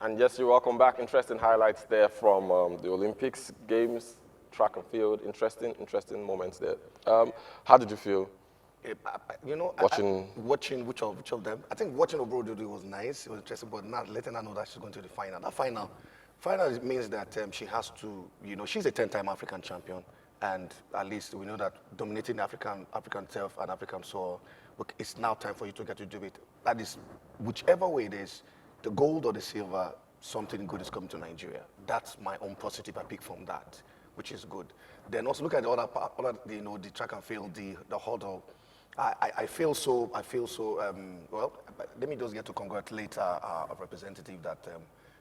And yes, you're welcome back. Interesting highlights there from the Olympics games, track and field. Interesting moments there. How did you feel watching? Watching which of them? I think watching Obrodo was nice. It was interesting, but not letting her know that she's going to the final. That final means that she has to, she's a 10-time African champion, and at least we know that dominating the African turf and African soil, look, it's now time for you to get to do it. That is, whichever way it is, the gold or the silver, something good is coming to Nigeria. That's my own positive I pick from that, which is good. Then also look at the other part, the track and field, the hurdle. I feel so. Well, let me just get to congratulate our representative that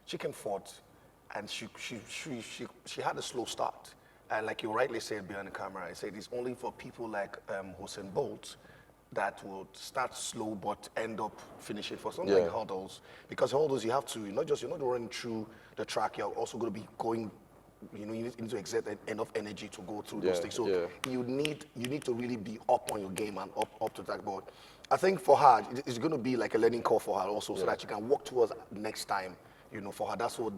she came forth, and she had a slow start. And like you rightly said behind the camera, I said it's only for people like Usain Bolt that will start slow but end up finishing for something like hurdles. Because hurdles, you have to you're not running through the track. You're also going to be going. You need to exert enough energy to go through those things. So you need to really be up on your game and up to that board. I think for her, it's going to be like a learning curve for her also, so that she can work towards next time. For her, that's for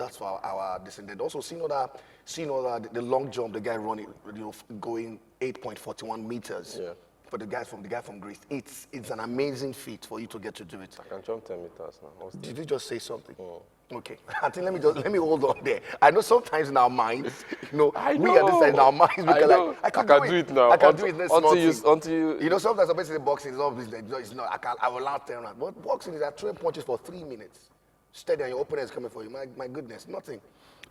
our descendant. Also, seeing the long jump, the guy running, going 8.41 meters. Yeah. For the guy from Greece, it's an amazing feat for you to get to do it. I can jump 10 meters now. Did you just say something? Oh. Okay, I think let me hold on there. I know sometimes in our minds, we understand in our minds because I can do it now. I can do it until you. Sometimes I say boxing is not business. It's not. I will last 10 rounds. But boxing is throwing punches for 3 minutes, steady, and your opponent is coming for you. My goodness, nothing.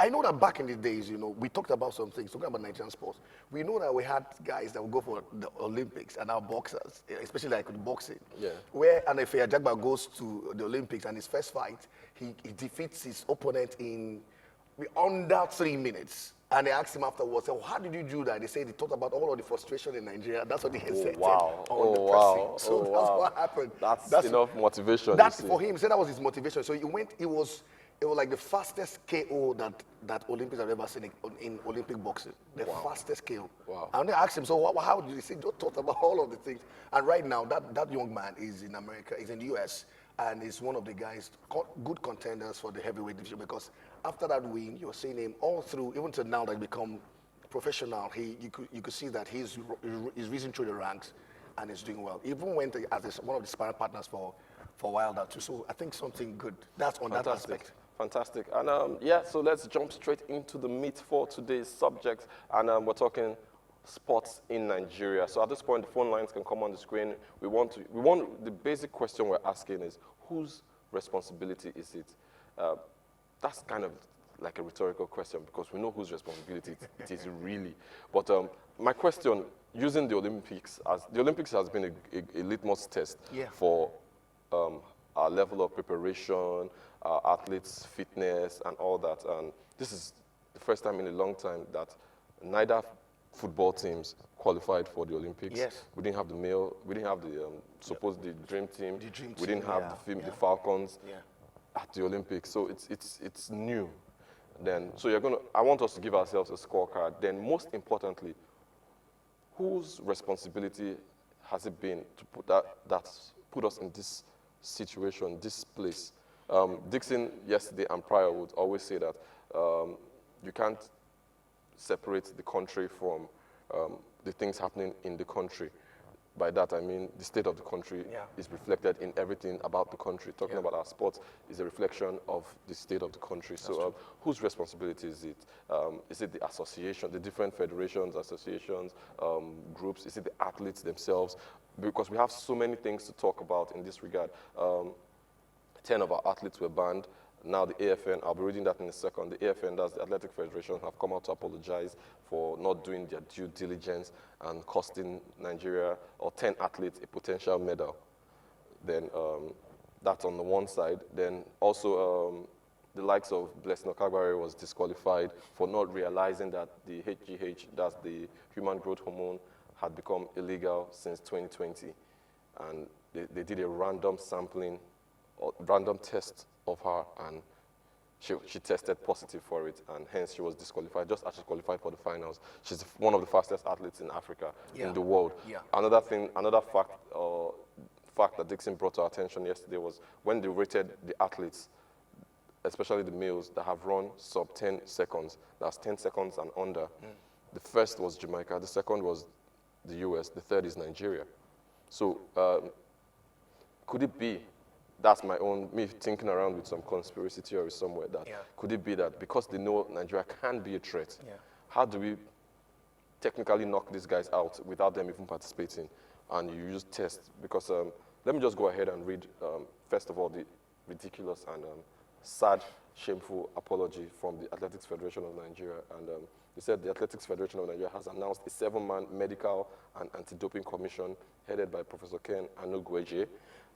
I know that back in the days, we talked about some things, talking about Nigerian sports. We know that we had guys that would go for the Olympics and our boxers, especially like with boxing. Yeah. And if Ajagba goes to the Olympics and his first fight, he defeats his opponent in under 3 minutes. And they asked him afterwards, so how did you do that? They said he talked about all of the frustration in Nigeria. That's what they had said on the person. So that's what happened. That's enough motivation. That's for him. He said that was his motivation. So it was like the fastest KO that Olympics have ever seen in Olympic boxing. The fastest KO. Wow. And they asked him, so how did he say? Just talked about all of the things. And right now, that young man is in America, is in the US, and is one of the guys, good contenders for the heavyweight division, because after that win, you're seeing him all through, even to now that he become professional, you could see that he's risen through the ranks and is doing well. Even went as one of the sparring partners for Wilder too. So I think something good. That's on that aspect. Fantastic. And so let's jump straight into the meat for today's subject. And we're talking sports in Nigeria. So at this point, the phone lines can come on the screen. The basic question we're asking is, whose responsibility is it? That's kind of like a rhetorical question because we know whose responsibility it is really. But my question, using the Olympics has been a litmus test for our level of preparation, athletes' fitness, and all that. And this is the first time in a long time that neither football teams qualified for the Olympics. Yes. We didn't have the the dream team. We didn't have the Falcons at the Olympics. So it's new. Then I want us to give ourselves a scorecard. Then most importantly, whose responsibility has it been to that's put us in this situation, this place? Dixon yesterday and prior would always say that you can't separate the country from the things happening in the country. By that I mean the state of the country is reflected in everything about the country. Talking about our sports is a reflection of the state of the country. So whose responsibility is it? Is it the association, the different federations, associations, groups? Is it the athletes themselves? Because we have so many things to talk about in this regard. 10 of our athletes were banned. Now the AFN, I'll be reading that in a second, the AFN, that's the Athletic Federation, have come out to apologize for not doing their due diligence and costing Nigeria or 10 athletes a potential medal. Then that's on the one side. Then also the likes of Blessing Okagbare was disqualified for not realizing that the HGH, that's the human growth hormone, had become illegal since 2020. And they did a random sampling, or random test of her, and she tested positive for it, and hence she was disqualified, just as she qualified for the finals. She's one of the fastest athletes in Africa, in the world. Yeah. Another fact that Dixon brought to our attention yesterday was when they rated the athletes, especially the males, that have run sub 10 seconds. That's 10 seconds and under. The first was Jamaica, the second was the US, the third is Nigeria. So could it be, that's me thinking around with some conspiracy theory somewhere, that could it be that because they know Nigeria can be a threat, how do we technically knock these guys out without them even participating? And you use tests, because let me just go ahead and read, first of all, the ridiculous and sad, shameful apology from the Athletics Federation of Nigeria. And they said the Athletics Federation of Nigeria has announced a 7-man medical and anti-doping commission headed by Professor Ken Anugweje.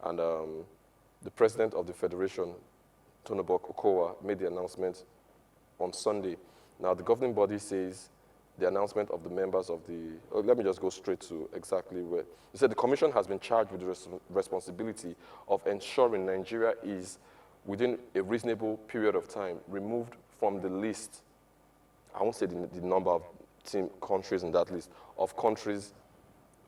And the president of the federation, Tonobok Okowa, made the announcement on Sunday. Now, the governing body says the announcement of the members of the, let me just go straight to exactly where. They said the commission has been charged with the responsibility of ensuring Nigeria is, within a reasonable period of time, removed from the list, I won't say the number of countries in that list, of countries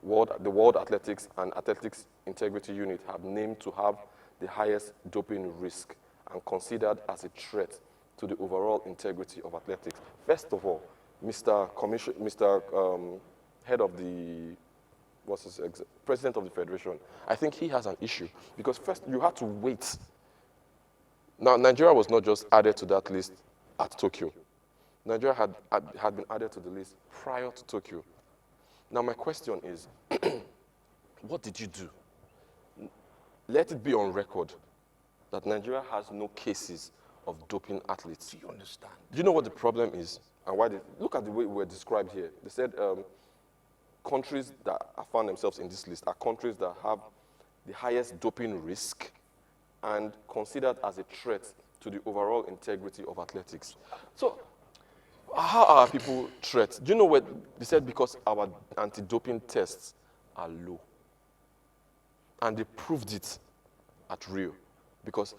the World Athletics and Athletics Integrity Unit have named to have the highest doping risk and considered as a threat to the overall integrity of athletics. First of all, Mr. Head of the, President of the Federation, I think he has an issue, because first you had to wait. Now, Nigeria was not just added to that list at Tokyo. Nigeria had been added to the list prior to Tokyo. Now, my question is, what did you do? Let it be on record that Nigeria has no cases of doping athletes. Do you understand? Do you know what the problem is? And why look at the way we're described here. They said countries that have found themselves in this list are countries that have the highest doping risk and considered as a threat to the overall integrity of athletics. So, how are people threats? Do you know what they said? Because our anti-doping tests are low. And they proved it at Rio. Because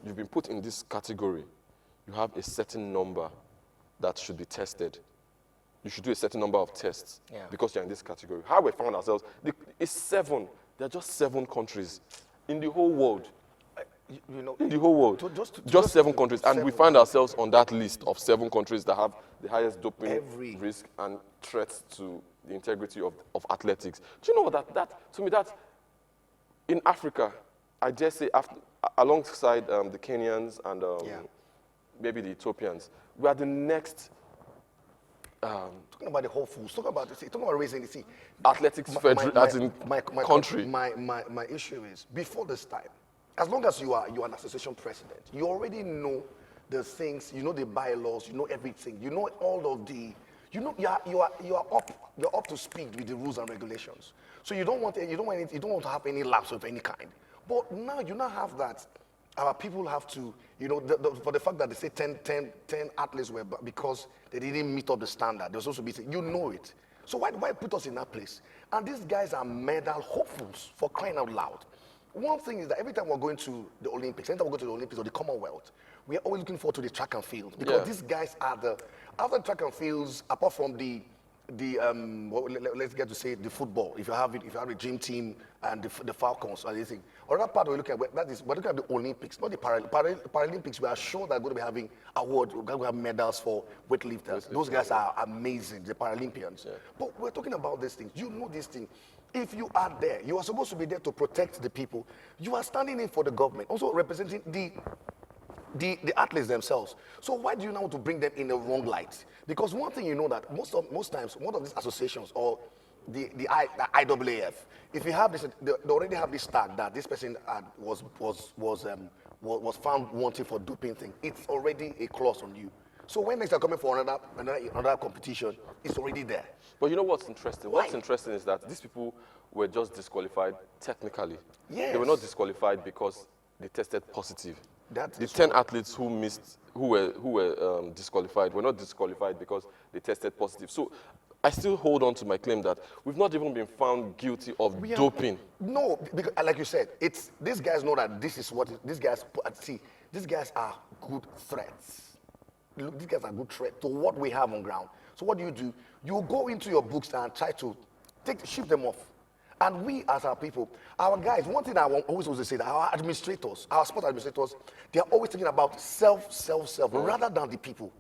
you've been put in this category, you have a certain number that should be tested. You should do a certain number of tests because you're in this category. How we found ourselves, it's 7. There are just 7 countries in the whole world. In the whole world, just 7 countries, and we find ourselves on that list of 7 countries that have the highest doping risk and threats to the integrity of athletics. Do you know what to me, that in Africa, I dare say, alongside the Kenyans and maybe the Ethiopians, we are the next. Talking about the whole foods, talking about raising the sea. Athletics federation, country. My issue is, before this time, as long as you are an association president, you already know the things, you know the bylaws, you know everything, you know all of the, you are up to speed with the rules and regulations. So you don't want to have any lapse of any kind. But now you now have that. Our people have to, for the fact that they say 10 athletes were, because they didn't meet up the standard. They're supposed to be, you know it. So why put us in that place? And these guys are medal hopefuls, for crying out loud. One thing is that every time we're going to the Olympics, anytime we go to the Olympics or the Commonwealth, we are always looking forward to the track and field, because these guys are after track and fields, apart from let's get to say the football. If you have a dream team and the Falcons or anything, another part we're looking at, we're looking at the Olympics, not the Paralympics. We are sure that we're going to be having awards. We're going to have medals for weightlifters. Those guys are amazing, the Paralympians. Yeah. But we're talking about these things. You know these things. If you are there, you are supposed to be there to protect the people. You are standing in for the government, also representing the athletes themselves. So why do you now want to bring them in the wrong light? Because one thing you know that most times, one of these associations or the IAAF, if you have this, they already have this tag that this person was found wanting for doping thing. It's already a clause on you. So when next are coming for another competition, it's already there. But you know what's interesting? Why? What's interesting is that these people were just disqualified technically. Yes. They were not disqualified because they tested positive. The 10 right. athletes who were disqualified were not disqualified because they tested positive. So I still hold on to my claim that we've not even been found guilty of doping. No, because like you said, these guys know that this is what these guys see. These guys are good threats. Look, these guys are good threats to what we have on ground. So what do? You go into your books and try to shift them off. And we, as our people, our guys, one thing I always want to say that our administrators, our sport administrators, they are always thinking about self, rather than the people.